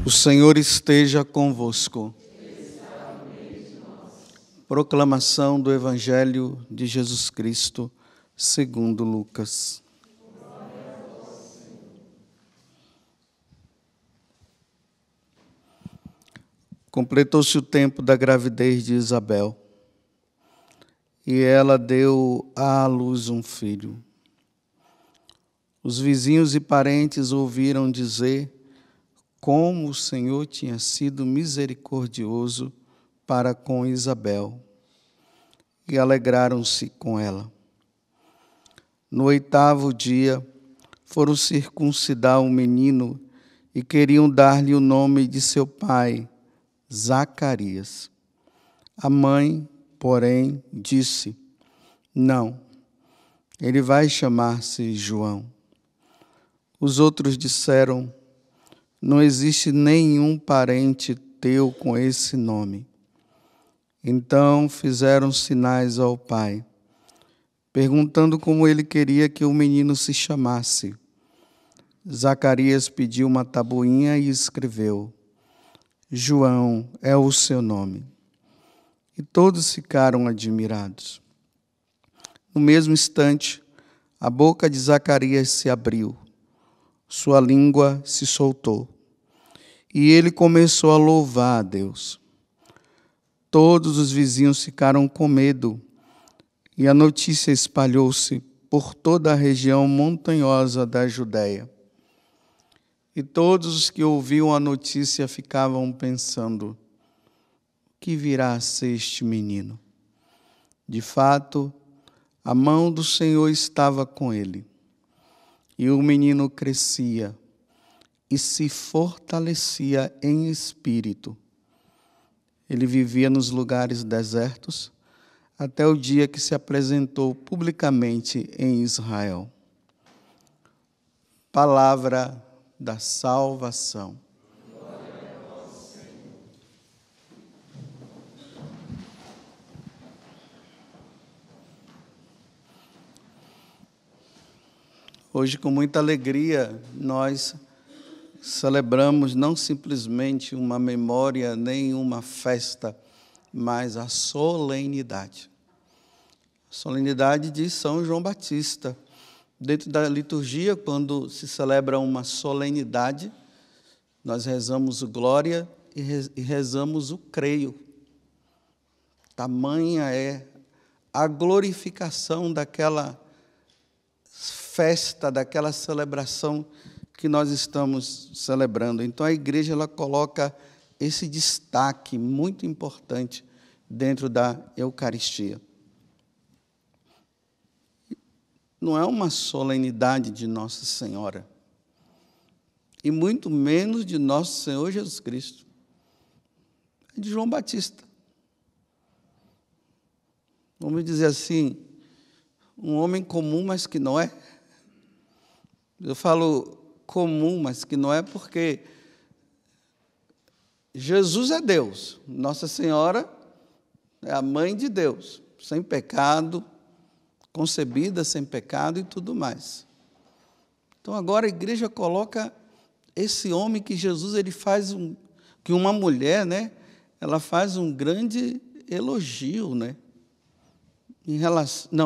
O Senhor esteja convosco. Proclamação do Evangelho de Jesus Cristo, segundo Lucas. Completou-se o tempo da gravidez de Isabel, e ela deu à luz um filho. Os vizinhos e parentes ouviram dizer como o Senhor tinha sido misericordioso para com Isabel, e alegraram-se com ela. No 8º dia, foram circuncidar o menino e queriam dar-lhe o nome de seu pai, Zacarias. A mãe, porém, disse: não, ele vai chamar-se João. Os outros disseram: não existe nenhum parente teu com esse nome. Então fizeram sinais ao pai, perguntando como ele queria que o menino se chamasse. Zacarias pediu uma tabuinha e escreveu: João é o seu nome. E todos ficaram admirados. No mesmo instante, a boca de Zacarias se abriu, sua língua se soltou, e ele começou a louvar a Deus. Todos os vizinhos ficaram com medo, e a notícia espalhou-se por toda a região montanhosa da Judéia. E todos os que ouviam a notícia ficavam pensando: o que virá a ser este menino? De fato, a mão do Senhor estava com ele, e o menino crescia e se fortalecia em espírito. Ele vivia nos lugares desertos, até o dia que se apresentou publicamente em Israel. Palavra da salvação. Glória a vós, Senhor. Hoje, com muita alegria, nós celebramos não simplesmente uma memória, nem uma festa, mas a solenidade. A solenidade de São João Batista. Dentro da liturgia, quando se celebra uma solenidade, nós rezamos o glória e rezamos o creio. Tamanha é a glorificação daquela festa, daquela celebração que nós estamos celebrando. Então, a igreja ela coloca esse destaque muito importante dentro da Eucaristia. Não é uma solenidade de Nossa Senhora, e muito menos de Nosso Senhor Jesus Cristo. É de João Batista. Vamos dizer assim, um homem comum, mas que não é. Eu falo comum, mas que não é, porque Jesus é Deus, Nossa Senhora é a mãe de Deus, sem pecado, concebida sem pecado e tudo mais. Então agora a igreja coloca esse homem que Jesus ele faz que uma mulher, né, ela faz um grande elogio, né?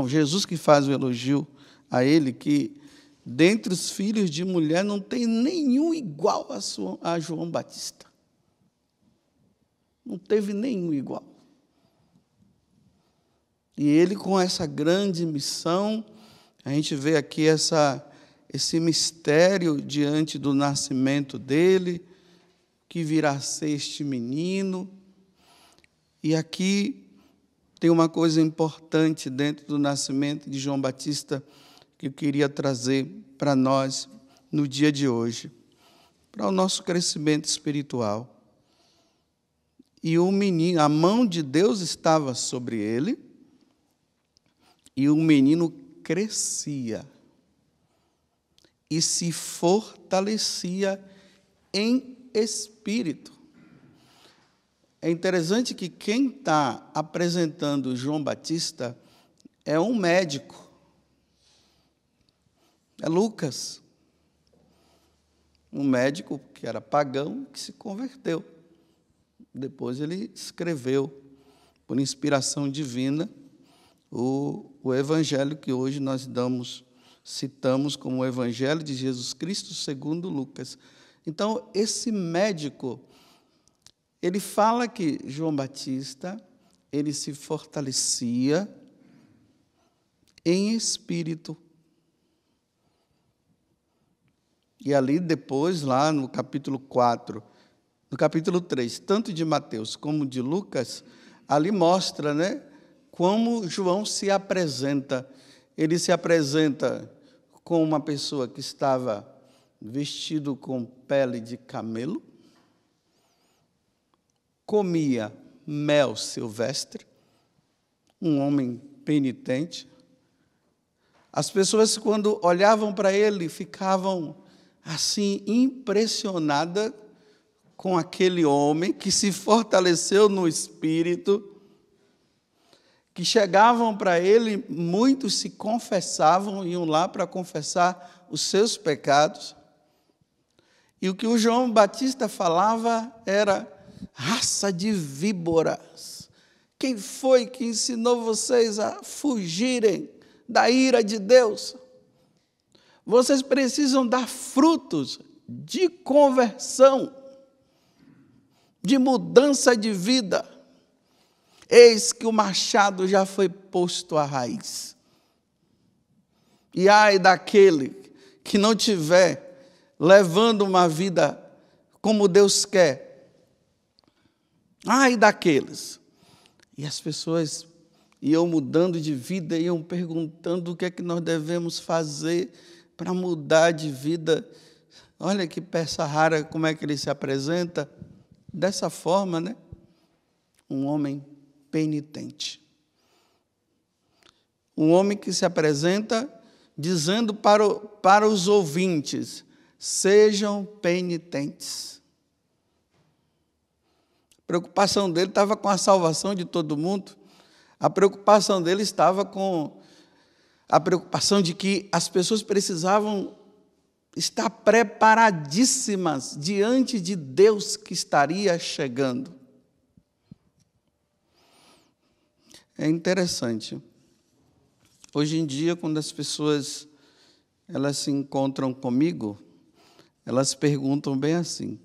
Jesus que faz o elogio a ele, que dentre os filhos de mulher não tem nenhum igual a João Batista. Não teve nenhum igual. E ele, com essa grande missão, a gente vê aqui esse mistério diante do nascimento dele, que virá a ser este menino. E aqui tem uma coisa importante dentro do nascimento de João Batista que eu queria trazer para nós no dia de hoje, para o nosso crescimento espiritual. E o menino, a mão de Deus estava sobre ele, e o menino crescia e se fortalecia em espírito. É interessante que quem está apresentando João Batista é um médico. É Lucas. um médico que era pagão, que se converteu. Depois ele escreveu, por inspiração divina, o evangelho que hoje nós citamos como o evangelho de Jesus Cristo segundo Lucas. Então, esse médico, ele fala que João Batista, ele se fortalecia em espírito. E ali depois, lá no capítulo 4, no capítulo 3, tanto de Mateus como de Lucas, ali mostra, né, como João se apresenta. Ele se apresenta com uma pessoa que estava vestido com pele de camelo, comia mel silvestre, um homem penitente. As pessoas, quando olhavam para ele, ficavam assim impressionadas com aquele homem que se fortaleceu no espírito, que chegavam para ele, muitos se confessavam, iam lá para confessar os seus pecados. E o que o João Batista falava era: raça de víboras, quem foi que ensinou vocês a fugirem da ira de Deus? Vocês precisam dar frutos de conversão, de mudança de vida. Eis que o machado já foi posto à raiz. E ai daquele que não tiver levando uma vida como Deus quer. Ai daqueles. E as pessoas iam mudando de vida, iam perguntando o que é que nós devemos fazer para mudar de vida. Olha que peça rara, como é que ele se apresenta. Dessa forma, né? Um homem penitente. Um homem que se apresenta dizendo para os ouvintes: sejam penitentes. A preocupação dele estava com a salvação de todo mundo. A preocupação dele estava com a preocupação de que as pessoas precisavam estar preparadíssimas diante de Deus que estaria chegando. É interessante. Hoje em dia, quando as pessoas elas se encontram comigo, elas perguntam bem assim: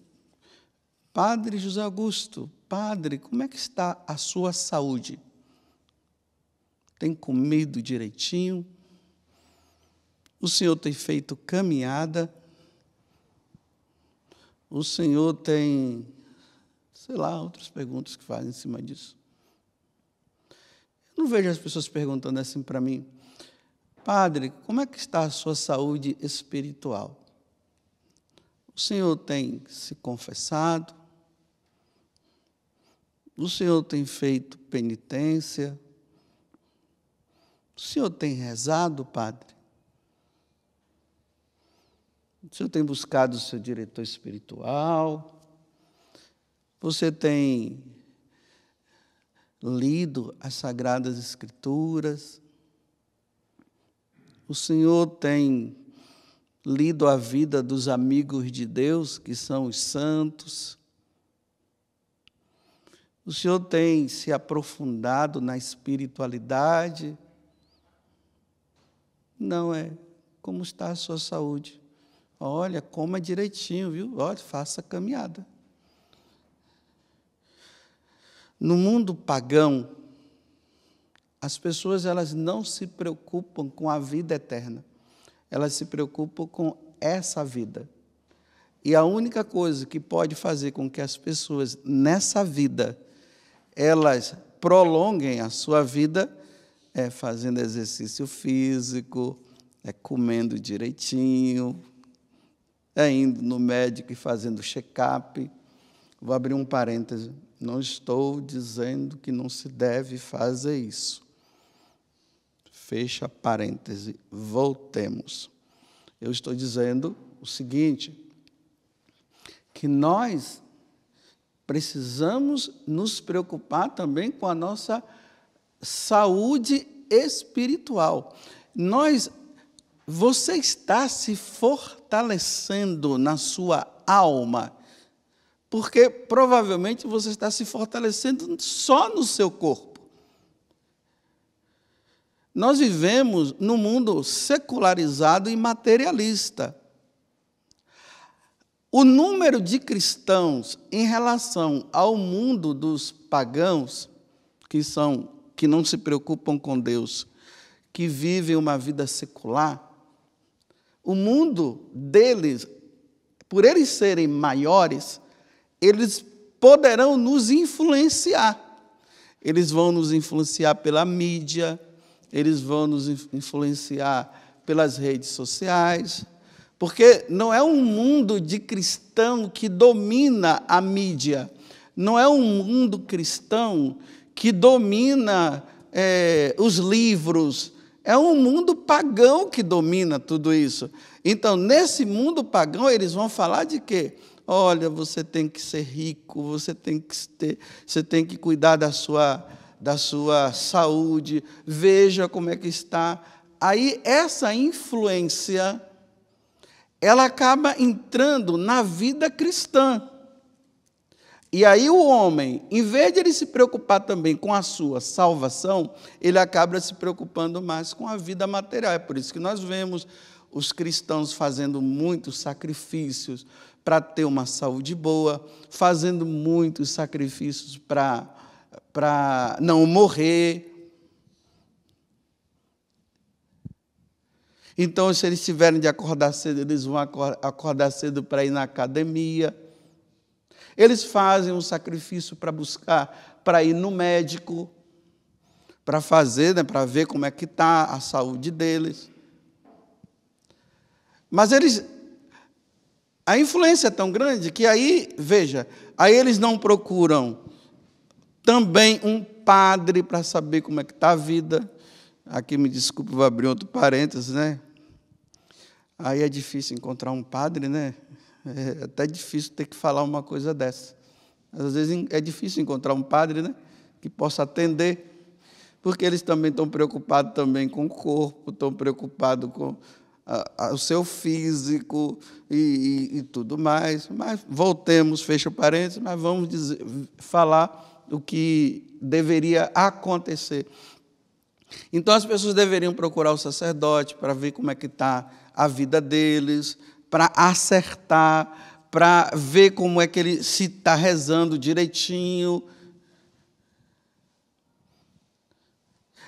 Padre José Augusto, padre, como é que está a sua saúde? Tem comido direitinho? O senhor tem feito caminhada? O senhor tem, sei lá, outras perguntas que fazem em cima disso. Eu não vejo as pessoas perguntando assim para mim: Padre, como é que está a sua saúde espiritual? O senhor tem se confessado? O senhor tem feito penitência? O senhor tem rezado, padre? O senhor tem buscado o seu diretor espiritual? Você tem lido as Sagradas Escrituras? O senhor tem lido a vida dos amigos de Deus, que são os santos? O senhor tem se aprofundado na espiritualidade? Não é? Como está a sua saúde? Olha, coma direitinho, viu? Olha, faça a caminhada. No mundo pagão, as pessoas elas não se preocupam com a vida eterna. Elas se preocupam com essa vida. E a única coisa que pode fazer com que as pessoas nessa vida elas prolonguem a sua vida é fazendo exercício físico, é comendo direitinho, é indo no médico e fazendo check-up. Vou abrir um parêntese. Não estou dizendo que não se deve fazer isso. Fecha parêntese. Voltemos. Eu estou dizendo o seguinte, que nós precisamos nos preocupar também com a nossa saúde espiritual. Nós você está se fortalecendo na sua alma, porque provavelmente você está se fortalecendo só no seu corpo. Nós vivemos num mundo secularizado e materialista. O número de cristãos em relação ao mundo dos pagãos, que não se preocupam com Deus, que vivem uma vida secular, o mundo deles, por eles serem maiores, eles poderão nos influenciar. Eles vão nos influenciar pela mídia, eles vão nos influenciar pelas redes sociais, porque não é um mundo de cristão que domina a mídia, não é um mundo cristão que domina os livros, é um mundo pagão que domina tudo isso. Então, nesse mundo pagão, eles vão falar de quê? Olha, você tem que ser rico, você tem que cuidar da sua saúde, veja como é que está. Aí, essa influência, ela acaba entrando na vida cristã. E aí o homem, em vez de ele se preocupar também com a sua salvação, ele acaba se preocupando mais com a vida material. É por isso que nós vemos os cristãos fazendo muitos sacrifícios para ter uma saúde boa, fazendo muitos sacrifícios para não morrer. Então, se eles tiverem de acordar cedo, eles vão acordar cedo para ir na academia. Eles fazem um sacrifício para ir no médico, para fazer, né, para ver como é que está a saúde deles. Mas a influência é tão grande que aí, veja, aí eles não procuram também um padre para saber como é que está a vida. Aqui, me desculpe, vou abrir outro parênteses, né? Aí é difícil encontrar um padre, né? É até difícil ter que falar uma coisa dessa. Às vezes é difícil encontrar um padre, né, que possa atender, porque eles também estão preocupados também com o corpo, estão preocupados com o seu físico e tudo mais. Mas voltemos, fecha o parênteses, mas vamos falar o que deveria acontecer. Então, as pessoas deveriam procurar o sacerdote para ver como é que está a vida deles, para acertar, para ver como é que ele se está rezando direitinho.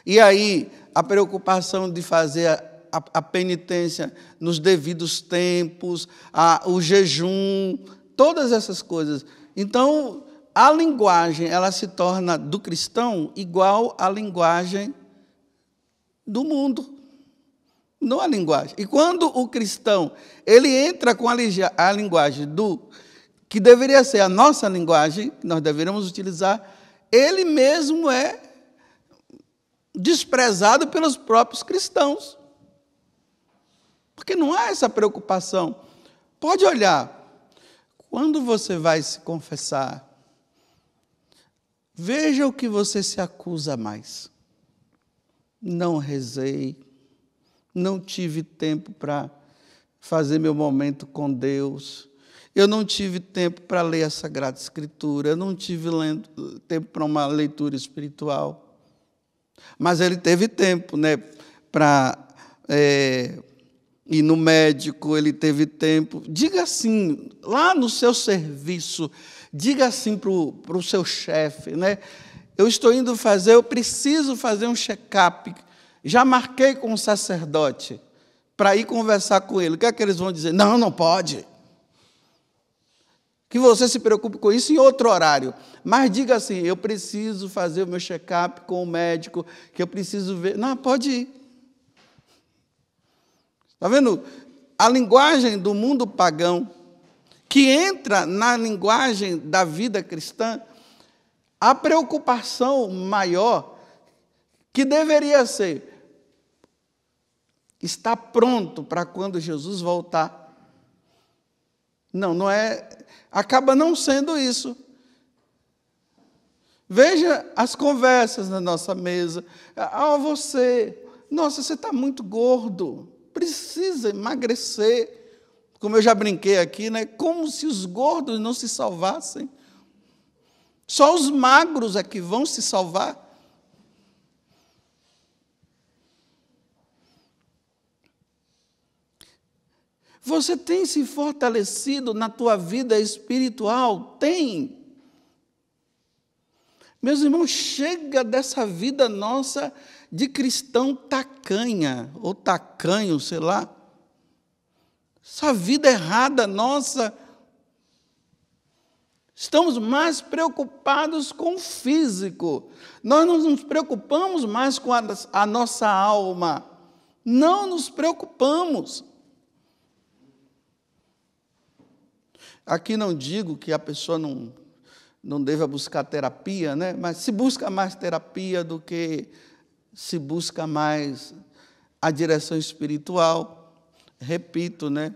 E aí, a preocupação de fazer a penitência nos devidos tempos, o jejum, todas essas coisas. Então, a linguagem, ela se torna do cristão igual à linguagem do mundo. Não a linguagem. E quando o cristão ele entra com a linguagem que deveria ser a nossa linguagem, que nós deveríamos utilizar, ele mesmo é desprezado pelos próprios cristãos. Porque não há essa preocupação. Pode olhar, quando você vai se confessar, veja o que você se acusa mais. Não rezei, não tive tempo para fazer meu momento com Deus, eu não tive tempo para ler a Sagrada Escritura, eu não tive tempo para uma leitura espiritual. Mas ele teve tempo, né, para ir no médico, ele teve tempo. Diga assim, lá no seu serviço, diga assim para o seu chefe, né? Eu preciso fazer um check-up. Já marquei com o sacerdote para ir conversar com ele. O que é que eles vão dizer? Não, não pode. Que você se preocupe com isso em outro horário. Mas diga assim, eu preciso fazer o meu check-up com o médico, que eu preciso ver. Não, pode ir. Está vendo? A linguagem do mundo pagão, que entra na linguagem da vida cristã, a preocupação maior, que deveria ser, estar pronto para quando Jesus voltar. Não é, acaba não sendo isso. Veja as conversas na nossa mesa. Nossa, você está muito gordo. precisa emagrecer. Como eu já brinquei aqui, né? Como se os gordos não se salvassem. Só os magros é que vão se salvar. Você tem se fortalecido na tua vida espiritual? Tem. Meus irmãos, chega dessa vida nossa de cristão tacanha, ou tacanho, sei lá. Essa vida errada nossa. Estamos mais preocupados com o físico. Nós não nos preocupamos mais com a nossa alma. Não nos preocupamos. Aqui não digo que a pessoa não deva buscar terapia, né? Mas se busca mais terapia do que se busca mais a direção espiritual. Repito, né?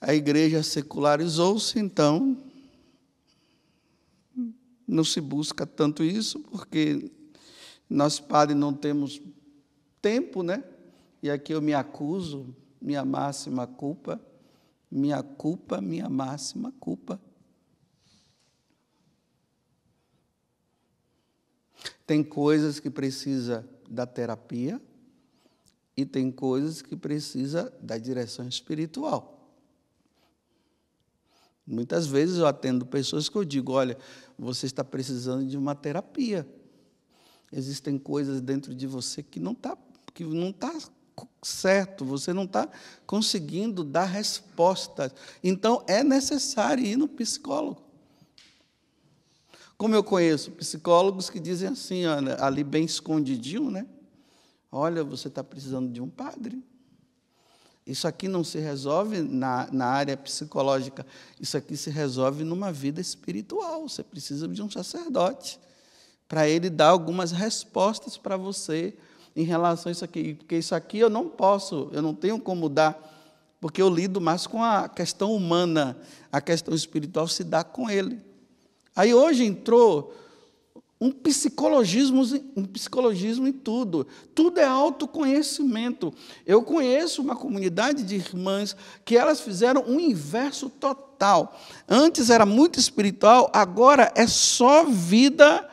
A igreja secularizou-se, então não se busca tanto isso, porque nós, padres, não temos tempo, né? E aqui eu me acuso, minha máxima culpa, minha máxima culpa. Tem coisas que precisa da terapia e tem coisas que precisa da direção espiritual. Muitas vezes eu atendo pessoas que eu digo, olha, você está precisando de uma terapia. Existem coisas dentro de você que não está certo, você não está conseguindo dar respostas. Então, é necessário ir no psicólogo. Como eu conheço psicólogos que dizem assim, olha, ali bem escondidinho, né? Olha, você está precisando de um padre. Isso aqui não se resolve na área psicológica, isso aqui se resolve numa vida espiritual. Você precisa de um sacerdote para ele dar algumas respostas para você em relação a isso aqui. Porque isso aqui eu não tenho como dar, porque eu lido mais com a questão humana, a questão espiritual se dá com ele. Aí hoje entrou um psicologismo em tudo. Tudo é autoconhecimento. Eu conheço uma comunidade de irmãs que elas fizeram um inverso total. Antes era muito espiritual, agora é só vida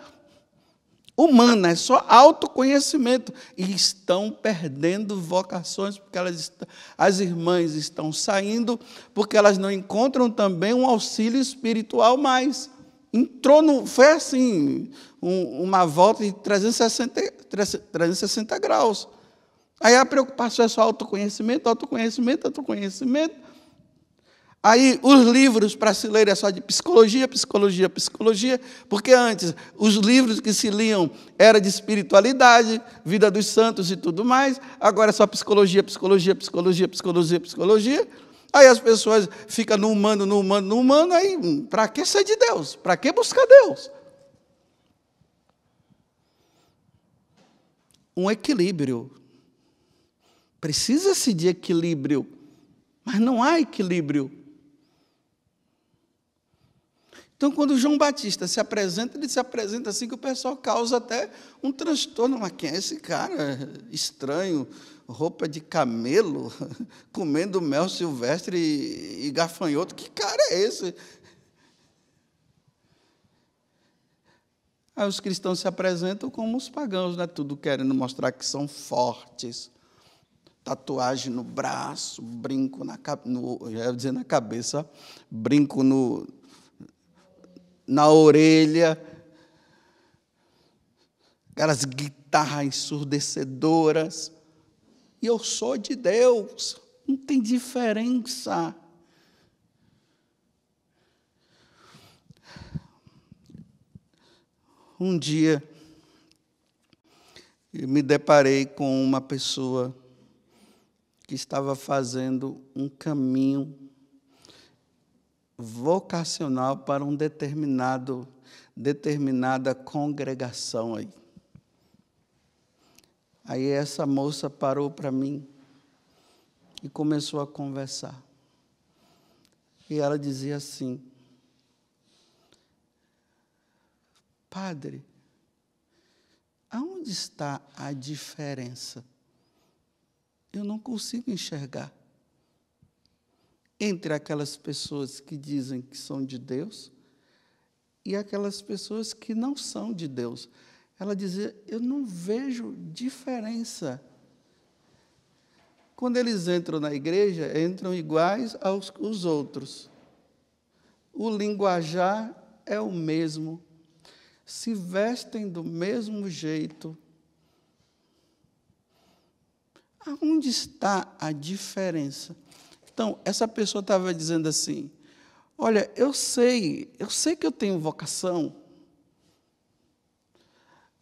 humana, é só autoconhecimento. E estão perdendo vocações, porque as irmãs estão saindo, porque elas não encontram também um auxílio espiritual mais. Foi assim, uma volta de 360 graus. Aí a preocupação é só autoconhecimento. Aí os livros para se ler é só de psicologia, porque antes os livros que se liam eram de espiritualidade, vida dos santos e tudo mais, agora é só psicologia. Aí as pessoas ficam no humano, aí para que ser de Deus? Para que buscar Deus? Um equilíbrio. Precisa-se de equilíbrio, mas não há equilíbrio. Então, quando João Batista se apresenta, ele se apresenta assim que o pessoal causa até um transtorno. Mas quem é esse cara estranho? Roupa de camelo, comendo mel silvestre e gafanhoto. Que cara é esse? Aí os cristãos se apresentam como os pagãos, né? Tudo querendo mostrar que são fortes. Tatuagem no braço, brinco na cabeça, brinco na orelha, aquelas guitarras ensurdecedoras. E eu sou de Deus, não tem diferença. Um dia, eu me deparei com uma pessoa que estava fazendo um caminho vocacional para uma determinada congregação aí. Aí essa moça parou para mim e começou a conversar. E ela dizia assim, padre, aonde está a diferença eu não consigo enxergar entre aquelas pessoas que dizem que são de Deus e aquelas pessoas que não são de Deus. Ela dizia, eu não vejo diferença. Quando eles entram na igreja, entram iguais aos outros. O linguajar é o mesmo. Se vestem do mesmo jeito. Aonde está a diferença? Então, essa pessoa estava dizendo assim, olha, eu sei que eu tenho vocação,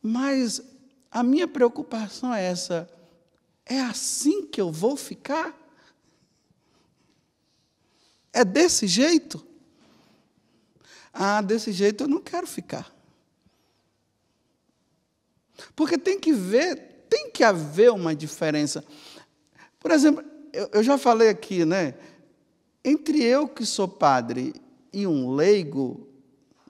mas a minha preocupação é essa, é assim que eu vou ficar? É desse jeito? Ah, desse jeito eu não quero ficar. Porque tem que haver uma diferença. Por exemplo, eu já falei aqui, né? Entre eu que sou padre e um leigo,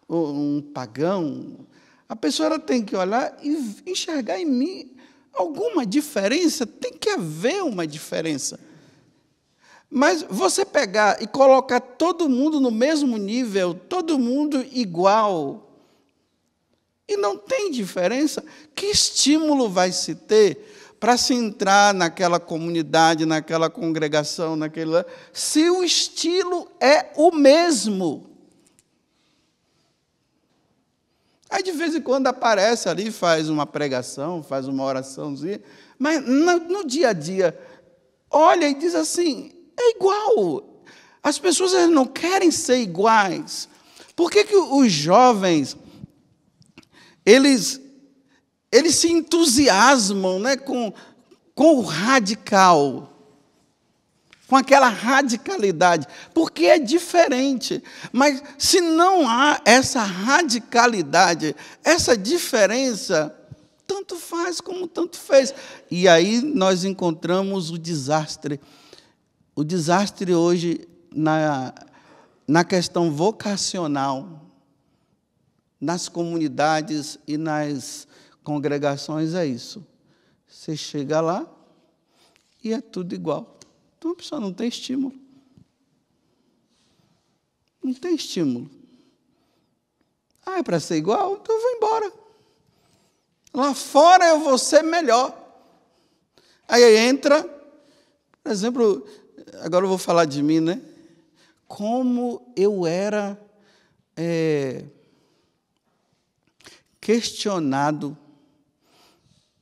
ou um pagão, a pessoa ela tem que olhar e enxergar em mim alguma diferença, tem que haver uma diferença. Mas você pegar e colocar todo mundo no mesmo nível, todo mundo igual, e não tem diferença, que estímulo vai se ter para se entrar naquela comunidade, naquela congregação, se o estilo é o mesmo? Aí, de vez em quando, aparece ali, faz uma pregação, faz uma oraçãozinha, mas no dia a dia, olha e diz assim, é igual. As pessoas não querem ser iguais. Por que os jovens, eles se entusiasmam, né, com o radical, com aquela radicalidade, porque é diferente. Mas se não há essa radicalidade, essa diferença, tanto faz como tanto fez. E aí nós encontramos o desastre. O desastre hoje na questão vocacional, nas comunidades e nas congregações é isso. Você chega lá e é tudo igual. Então a pessoa não tem estímulo. Não tem estímulo. Ah, é para ser igual? Então eu vou embora. Lá fora eu vou ser melhor. Aí entra, por exemplo, agora eu vou falar de mim, né? Como eu era questionado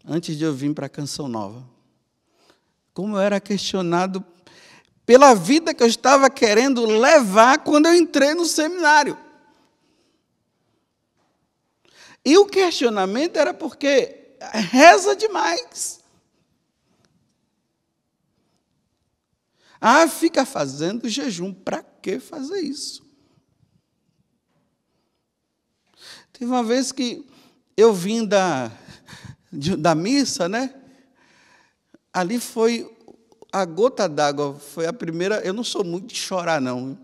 antes de eu vir para a Canção Nova. Como eu era questionado pela vida que eu estava querendo levar quando eu entrei no seminário. E o questionamento era porque reza demais. Ah, fica fazendo jejum. Para que fazer isso? Teve uma vez que eu vim da missa, né? Ali foi a gota d'água, foi a primeira. Eu não sou muito de chorar, não.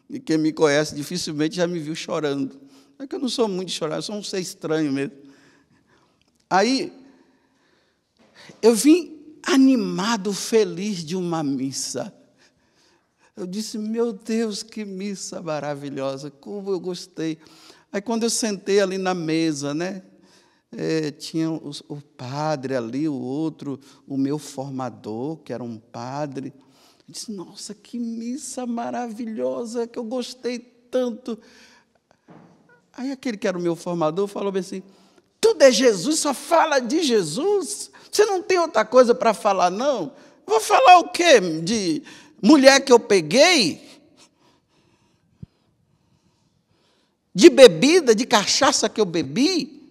E quem me conhece dificilmente já me viu chorando. É que eu não sou muito de chorar, eu sou um ser estranho mesmo. Aí, eu vim animado, feliz de uma missa. Eu disse, meu Deus, que missa maravilhosa, como eu gostei. Aí, quando eu sentei ali na mesa, né? Tinha o padre ali, o outro, o meu formador, que era um padre. Eu disse, nossa, que missa maravilhosa, que eu gostei tanto. Aí aquele que era o meu formador falou bem assim, tudo é Jesus, só fala de Jesus. Você não tem outra coisa para falar, não? Vou falar o quê? De mulher que eu peguei? De bebida, de cachaça que eu bebi?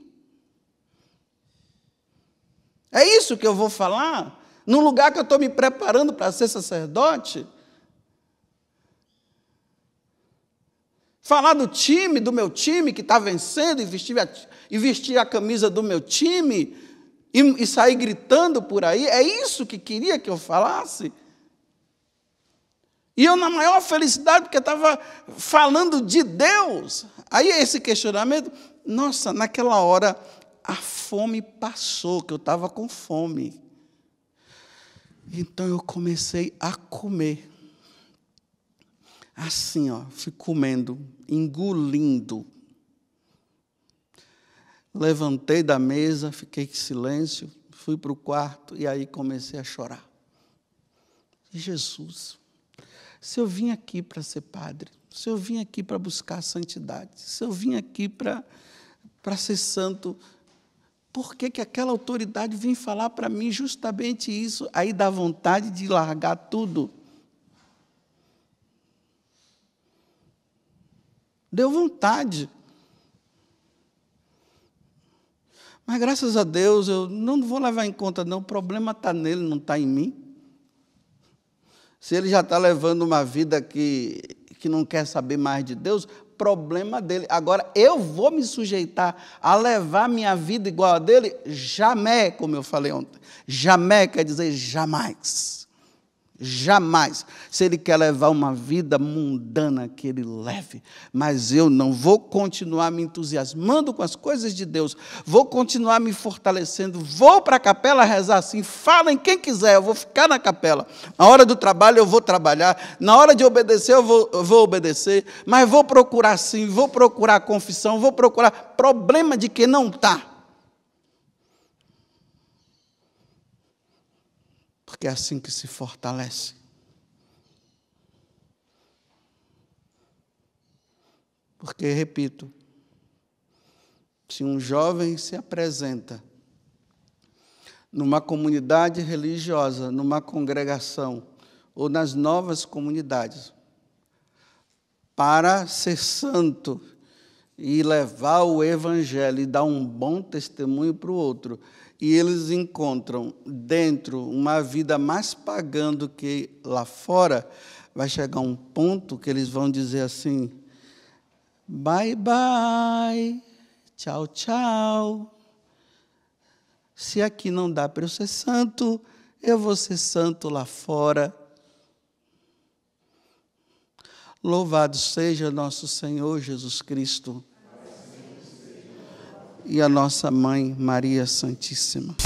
É isso que eu vou falar? Num lugar que eu estou me preparando para ser sacerdote? Falar do meu time que está vencendo e vestir a camisa do meu time e sair gritando por aí? É isso que queria que eu falasse? E eu na maior felicidade, porque estava falando de Deus. Aí esse questionamento, nossa, naquela hora a fome passou, que eu estava com fome. Então eu comecei a comer. Assim, ó, fui comendo, engolindo. Levantei da mesa, fiquei em silêncio, fui para o quarto e aí comecei a chorar. Jesus, se eu vim aqui para ser padre, se eu vim aqui para buscar a santidade, se eu vim aqui para ser santo, por que aquela autoridade vem falar para mim justamente isso? Aí dá vontade de largar tudo. Deu vontade. Mas, graças a Deus, eu não vou levar em conta, não. O problema está nele, não está em mim. Se ele já está levando uma vida que não quer saber mais de Deus, problema dele. Agora, eu vou me sujeitar a levar minha vida igual a dele? Jamais, como eu falei ontem. Jamais quer dizer jamais. Jamais. Se ele quer levar uma vida mundana, que ele leve. Mas eu não vou continuar me entusiasmando com as coisas de Deus. Vou continuar me fortalecendo. Vou para a capela rezar assim. Falem quem quiser, eu vou ficar na capela. Na hora do trabalho eu vou trabalhar. Na hora de obedecer eu vou obedecer. Mas vou procurar sim, vou procurar confissão, vou procurar problema de quem não está. Porque é assim que se fortalece. Porque, repito, se um jovem se apresenta numa comunidade religiosa, numa congregação, ou nas novas comunidades, para ser santo e levar o evangelho e dar um bom testemunho para o outro, e eles encontram dentro uma vida mais pagã do que lá fora, vai chegar um ponto que eles vão dizer assim, bye, bye, tchau, tchau. Se aqui não dá para eu ser santo, eu vou ser santo lá fora. Louvado seja nosso Senhor Jesus Cristo e a nossa Mãe Maria Santíssima.